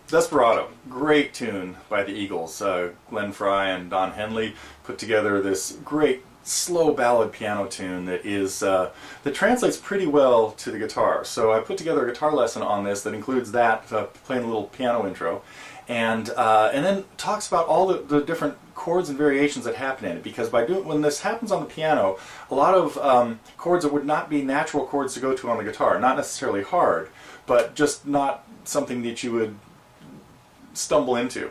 Desperado, great tune by the Eagles. Glenn Frey and Don Henley put together this great slow ballad piano tune that translates pretty well to the guitar. So I put together a guitar lesson on this that includes that, playing a little piano intro, and then talks about all the different chords and variations that happen in it. Because when this happens on the piano, a lot of chords that would not be natural chords to go to on the guitar, not necessarily hard, but just not something that you would stumble into,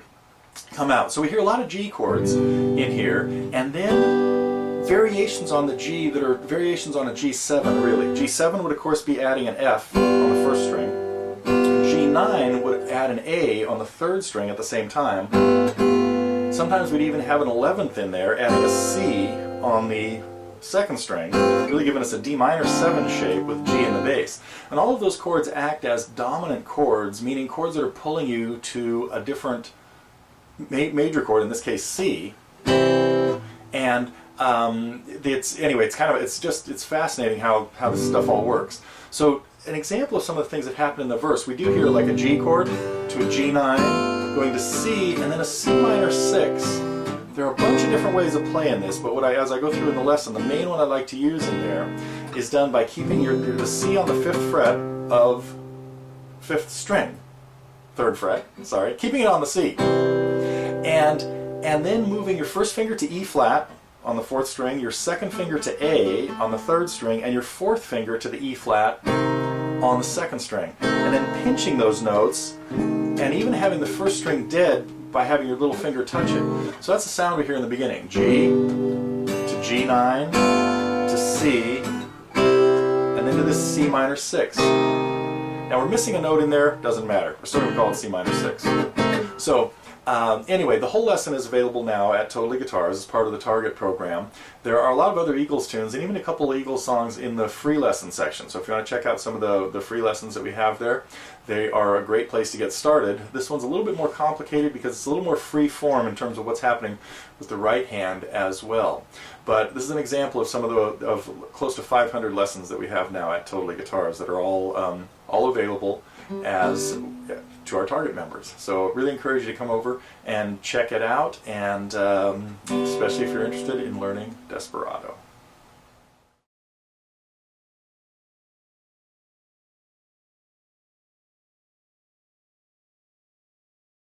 come out. So we hear a lot of G chords in here, and then variations on the G that are variations on a G7, really. G7 would of course be adding an F on the first string. G9 would add an A on the third string at the same time. Sometimes we'd even have an 11th in there, adding a C on the second string, really giving us a D minor 7 shape with G in the bass. And all of those chords act as dominant chords, meaning chords that are pulling you to a different major chord, in this case C. And it's fascinating how this stuff all works. So an example of some of the things that happen in the verse, we do hear like a G chord to a G9, going to C, and then a C minor 6. There are a bunch of different ways of playing this, but as I go through in the lesson, the main one I like to use in there is done by keeping the C on the 5th fret of 5th string, 3rd fret, sorry, keeping it on the C. And then moving your first finger to E flat on the 4th string, your second finger to A on the 3rd string, and your 4th finger to the E flat on the 2nd string. And then pinching those notes, and even having the first string dead by having your little finger touch it. So that's the sound we hear in the beginning. G to G9 to C, and then to this C minor 6. Now we're missing a note in there, doesn't matter. We're still going to call it C minor 6. So anyway, the whole lesson is available now at Totally Guitars as part of the Target program. There are a lot of other Eagles tunes and even a couple of Eagles songs in the free lesson section. So if you want to check out some of the free lessons that we have there, they are a great place to get started. This one's a little bit more complicated because it's a little more free form in terms of what's happening with the right hand as well. But this is an example of some of close to 500 lessons that we have now at Totally Guitars that are all available as to our Target members. So really encourage you to come over and check it out, and especially if you're interested in learning Desperado.